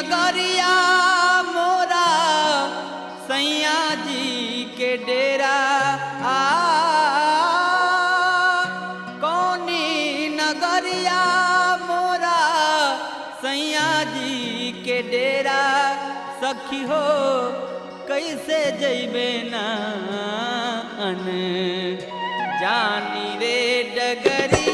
नगरिया मोरा सैया जी के डेरा कौनी नगरिया मोरा सैया जी के डेरा सखी हो कैसे जैबे ना अन जानी रे डगरी